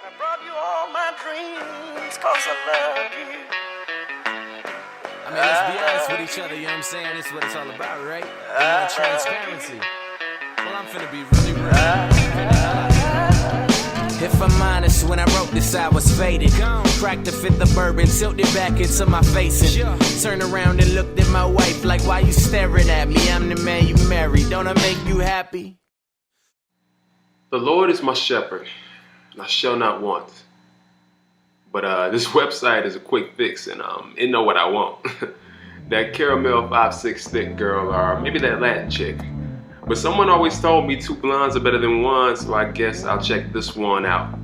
I brought you all my dreams, cause I love you. I mean, let's be honest with each other, you know what I'm saying? This is what it's all about, right? We want transparency. Well, I'm finna be really real. If I'm honest, when I wrote this, I was faded. Cracked the fifth of bourbon, tilted back into my face and turned around and looked at my wife like, why you staring at me? I'm the man you married. Don't I make you happy? The Lord is my shepherd, and I shall not want. But this website is a quick fix, and it know what I want. That caramel 5'6" thick girl, or maybe that Latin chick. But someone always told me 2 blondes are better than 1, so I guess I'll check this one out.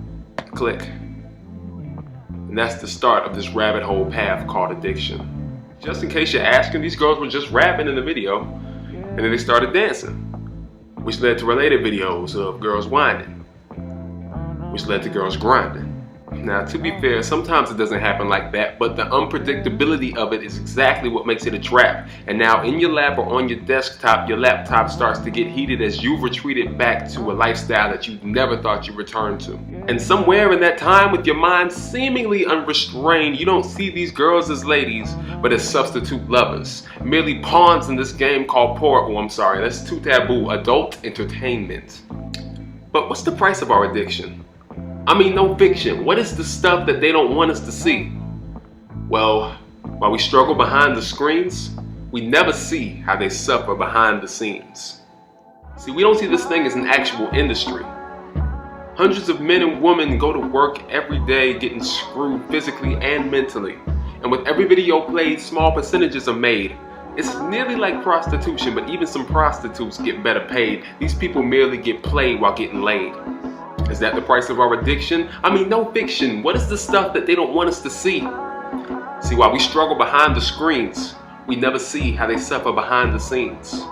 Click. And that's the start of this rabbit hole path called addiction. Just in case you're asking, these girls were just rapping in the video, and then they started dancing, which led to related videos of girls whining, which led to girls grinding. Now, to be fair, sometimes it doesn't happen like that, but the unpredictability of it is exactly what makes it a trap. And now in your lap or on your desktop, your laptop starts to get heated as you've retreated back to a lifestyle that you never thought you'd return to. And somewhere in that time, with your mind seemingly unrestrained, you don't see these girls as ladies, but as substitute lovers, merely pawns in this game called that's too taboo, adult entertainment. But what's the price of our addiction? I mean, no fiction. What is the stuff that they don't want us to see? Well, while we struggle behind the screens, we never see how they suffer behind the scenes. See, we don't see this thing as an actual industry. Hundreds of men and women go to work every day getting screwed physically and mentally. And with every video played, small percentages are made. It's nearly like prostitution, but even some prostitutes get better paid. These people merely get played while getting laid. Is that the price of our addiction? I mean, no fiction. What is the stuff that they don't want us to see? See, while we struggle behind the screens, we never see how they suffer behind the scenes.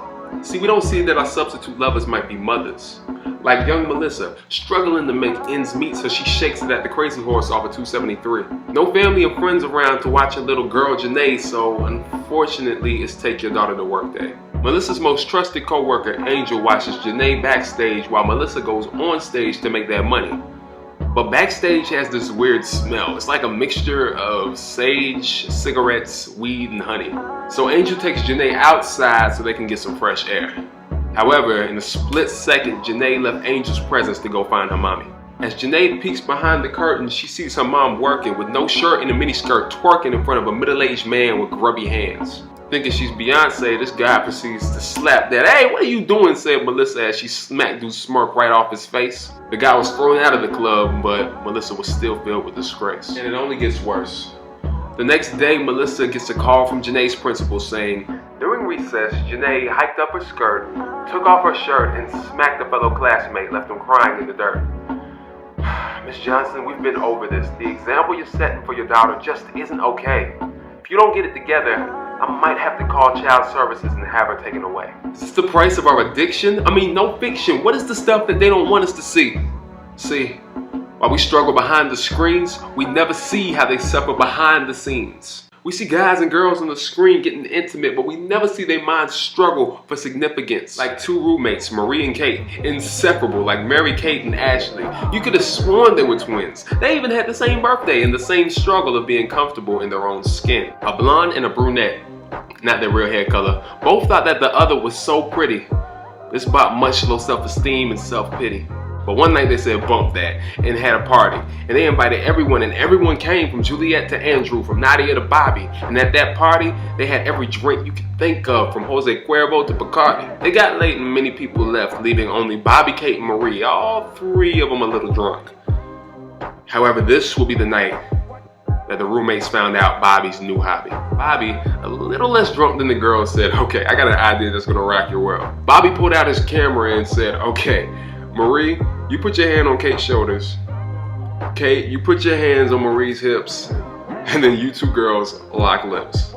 See, we don't see that our substitute lovers might be mothers. Like young Melissa, struggling to make ends meet, so she shakes it at the Crazy Horse off of 273. No family or friends around to watch her little girl Janae, so unfortunately it's take your daughter to work day. Melissa's most trusted co-worker, Angel, watches Janae backstage while Melissa goes on stage to make that money. But backstage has this weird smell. It's like a mixture of sage, cigarettes, weed, and honey. So Angel takes Janae outside so they can get some fresh air. However, in a split second, Janae left Angel's presence to go find her mommy. As Janae peeks behind the curtain, she sees her mom working with no shirt and a miniskirt, twerking in front of a middle-aged man with grubby hands. Thinking she's Beyonce, this guy proceeds to slap that. "Hey, what are you doing?" said Melissa as she smacked dude's smirk right off his face. The guy was thrown out of the club, but Melissa was still filled with disgrace. And it only gets worse. The next day, Melissa gets a call from Janae's principal saying, during recess, Janae hiked up her skirt, took off her shirt, and smacked a fellow classmate, left him crying in the dirt. "Miss Johnson, we've been over this. The example you're setting for your daughter just isn't okay. If you don't get it together, I might have to call child services and have her taken away." Is this the price of our addiction? I mean, no fiction. What is the stuff that they don't want us to see? See, while we struggle behind the screens, we never see how they suffer behind the scenes. We see guys and girls on the screen getting intimate, but we never see their minds struggle for significance. Like 2 roommates, Marie and Kate, inseparable like Mary Kate and Ashley. You could have sworn they were twins. They even had the same birthday and the same struggle of being comfortable in their own skin. A blonde and a brunette, not their real hair color, both thought that the other was so pretty. This brought much low self-esteem and self-pity. But one night they said bump that and had a party, and they invited everyone, and everyone came, from Juliet to Andrew, from Nadia to Bobby. And at that party they had every drink you could think of, from Jose Cuervo to Bacardi. They got late and many people left, leaving only Bobby, Kate, and Marie, all 3 of them a little drunk. However, this will be the night that the roommates found out Bobby's new hobby. Bobby, a little less drunk than the girls, said, "Okay, I got an idea that's gonna rock your world." Bobby pulled out his camera and said, "Okay, Marie, you put your hand on Kate's shoulders. Kate, you put your hands on Marie's hips. And then you 2 girls lock lips."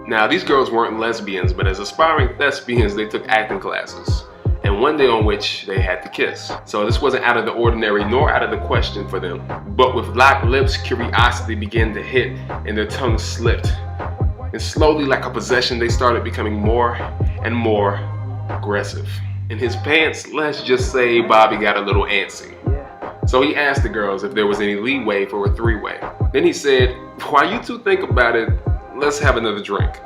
Now, these girls weren't lesbians, but as aspiring thespians, they took acting classes. And one day on which they had to kiss. So this wasn't out of the ordinary, nor out of the question for them. But with locked lips, curiosity began to hit, and their tongues slipped. And slowly, like a possession, they started becoming more and more aggressive. In his pants, let's just say Bobby got a little antsy. So he asked the girls if there was any leeway for a three-way. Then he said, while you two think about it, let's have another drink.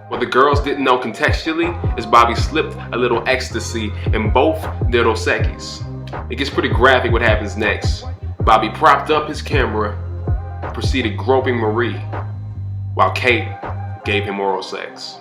What the girls didn't know contextually is Bobby slipped a little ecstasy in both their Dos Equis. It gets pretty graphic what happens next. Bobby propped up his camera and proceeded groping Marie, while Kate gave him oral sex.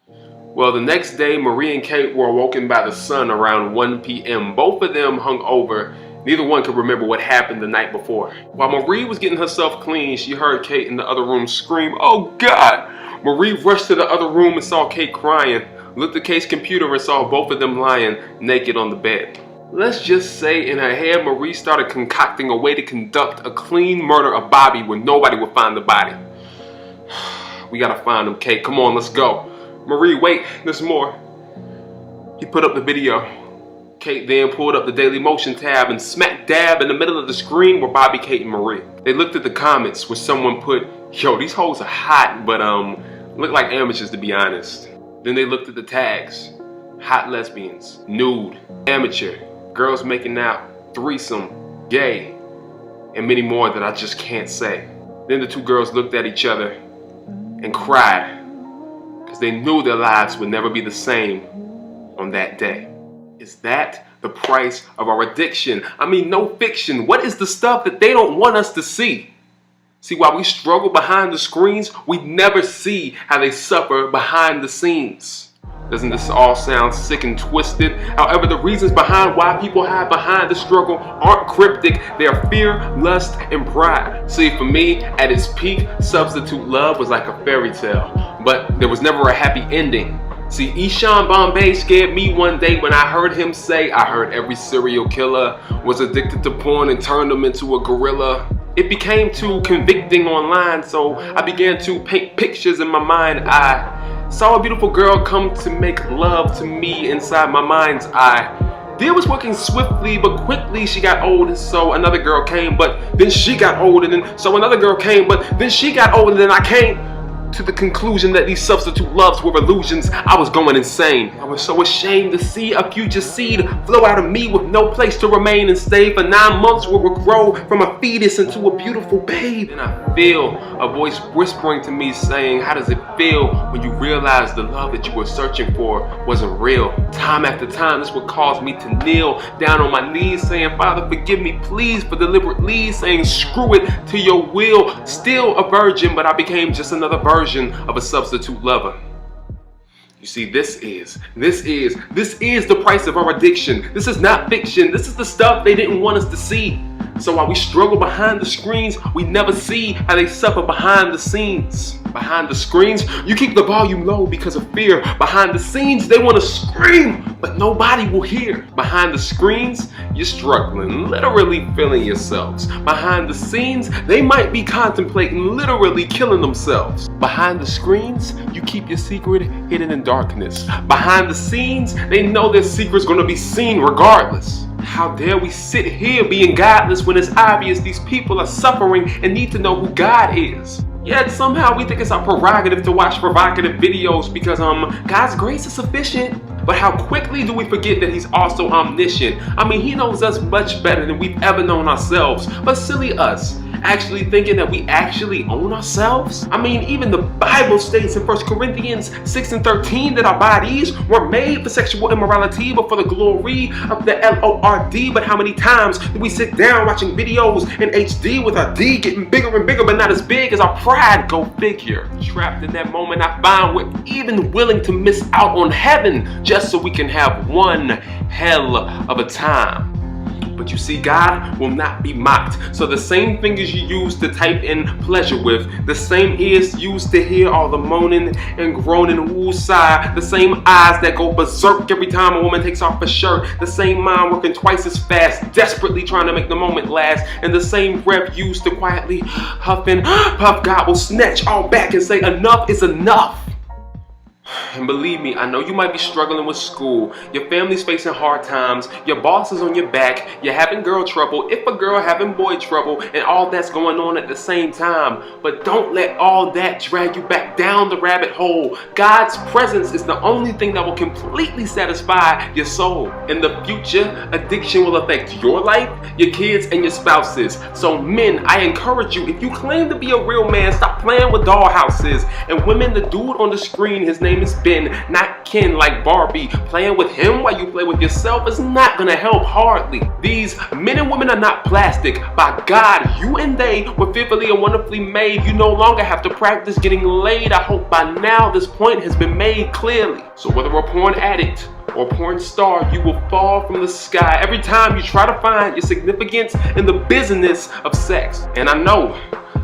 Well, the next day, Marie and Kate were awoken by the sun around 1 p.m. Both of them hung over. Neither one could remember what happened the night before. While Marie was getting herself clean, she heard Kate in the other room scream, "Oh God!" Marie rushed to the other room and saw Kate crying, looked at Kate's computer and saw both of them lying naked on the bed. Let's just say in her head, Marie started concocting a way to conduct a clean murder of Bobby where nobody would find the body. We gotta find him, Kate. Come on, let's go. Marie, wait, there's more. He put up the video. Kate then pulled up the Daily Motion tab and smack dab in the middle of the screen were Bobby, Kate, and Marie. They looked at the comments where someone put, "Yo, these hoes are hot, but look like amateurs to be honest." Then they looked at the tags. Hot lesbians, nude, amateur, girls making out, threesome, gay, and many more that I just can't say. Then the two girls looked at each other and cried because they knew their lives would never be the same on that day. Is that the price of our addiction? I mean, no fiction. What is the stuff that they don't want us to see? See, while we struggle behind the screens, we never see how they suffer behind the scenes. Doesn't this all sound sick and twisted? However, the reasons behind why people hide behind the struggle aren't cryptic. They are fear, lust, and pride. See, for me, at its peak, substitute love was like a fairy tale, but there was never a happy ending. See, Ishan Bombay scared me one day when I heard him say, I heard every serial killer was addicted to porn and turned them into a gorilla. It became too convicting online, so I began to paint pictures in my mind. I saw a beautiful girl come to make love to me inside my mind's eye. Deal was working swiftly, but quickly she got old, and so another girl came, but then she got old, and then so another girl came, but then she got old, and then I came to the conclusion that these substitute loves were illusions. I was going insane. I was so ashamed to see a future seed flow out of me with no place to remain and stay for 9 months, where we'll grow from a fetus into a beautiful babe. And I feel a voice whispering to me saying, how does it feel when you realize the love that you were searching for wasn't real? Time after time, this would cause me to kneel down on my knees saying, Father, forgive me please for deliberately saying screw it to your will. Still a virgin, but I became just another version of a substitute lover. You see, this is the price of our addiction. This is not fiction. This is the stuff they didn't want us to see. So while we struggle behind the screens, we never see how they suffer behind the scenes. Behind the screens, you keep the volume low because of fear. Behind the scenes, they want to scream, but nobody will hear. Behind the screens, you're struggling, literally feeling yourselves. Behind the scenes, they might be contemplating literally killing themselves. Behind the screens, you keep your secret hidden in darkness. Behind the scenes, they know their secret's going to be seen regardless. How dare we sit here being godless when it's obvious these people are suffering and need to know who God is. Yet somehow we think it's our prerogative to watch provocative videos because God's grace is sufficient. But how quickly do we forget that He's also omniscient? I mean, He knows us much better than we've ever known ourselves. But silly us, actually thinking that we actually own ourselves? I mean, even the Bible states in 1 Corinthians 6:13 that our bodies were made for sexual immorality, but for the glory of the Lord. But how many times do we sit down watching videos in HD with our D getting bigger and bigger, but not as big as our pride? Go figure. Trapped in that moment, I find we're even willing to miss out on heaven just so we can have one hell of a time. But you see, God will not be mocked. So the same fingers you use to type in pleasure with, the same ears used to hear all the moaning and groaning woosah, the same eyes that go berserk every time a woman takes off a shirt, the same mind working twice as fast, desperately trying to make the moment last, and the same breath used to quietly huff and puff, God will snatch all back and say enough is enough. And believe me, I know you might be struggling with school, your family's facing hard times, your boss is on your back, you're having girl trouble, if a girl having boy trouble, and all that's going on at the same time. But don't let all that drag you back down the rabbit hole. God's presence is the only thing that will completely satisfy your soul. In the future, addiction will affect your life, your kids, and your spouses. So men, I encourage you, if you claim to be a real man, stop playing with dollhouses. And women, the dude on the screen, his name is Ben, not Ken like Barbie. Playing with him while you play with yourself is not gonna help hardly. These men and women are not plastic. By God, you and they were fearfully and wonderfully made. You no longer have to practice getting laid. I hope by now this point has been made clearly. So whether a porn addict or porn star, you will fall from the sky every time you try to find your significance in the business of sex. And I know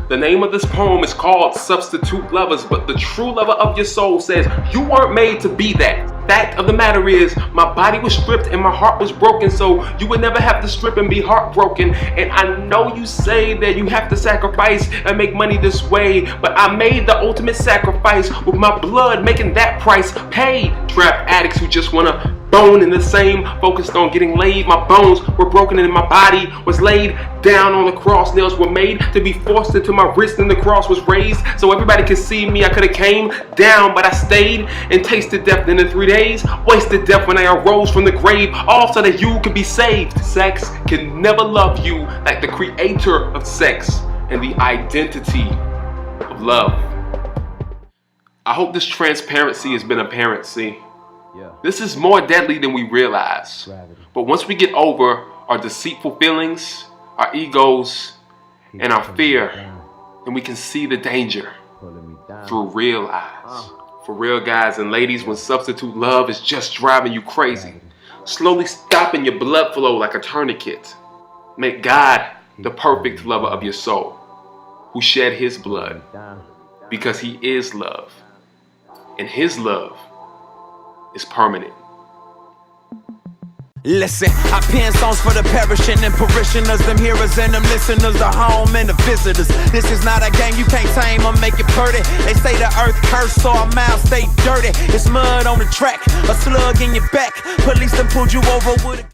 the name of this poem is called Substitute Lovers, but the true lover of your soul says you weren't made to be that. Fact of the matter is, my body was stripped and my heart was broken, so you would never have to strip and be heartbroken. And I know you say that you have to sacrifice and make money this way, but I made the ultimate sacrifice with my blood, making that price paid. Trap addicts who just wanna bone in the same, focused on getting laid. My bones were broken and my body was laid down on the cross. Nails were made to be forced into my wrist and the cross was raised so everybody could see me. I could have came down, but I stayed and tasted death. Then in 3 days, wasted death when I arose from the grave, all so that you could be saved. Sex can never love you like the creator of sex and the identity of love. I hope this transparency has been apparent, see. This is more deadly than we realize. But once we get over our deceitful feelings, our egos, and our fear, then we can see the danger through real eyes. For real guys and ladies, when substitute love is just driving you crazy, slowly stopping your blood flow like a tourniquet, make God the perfect lover of your soul, who shed his blood, because he is love, and his love is permanent. Listen, I pen songs for the perishing and parishioners, them hearers and them listeners, the home and the visitors. This is not a game you can't tame or make it pretty. They say the earth cursed, so our mouths stay dirty. It's mud on the track, a slug in your back. Police done pulled you over with a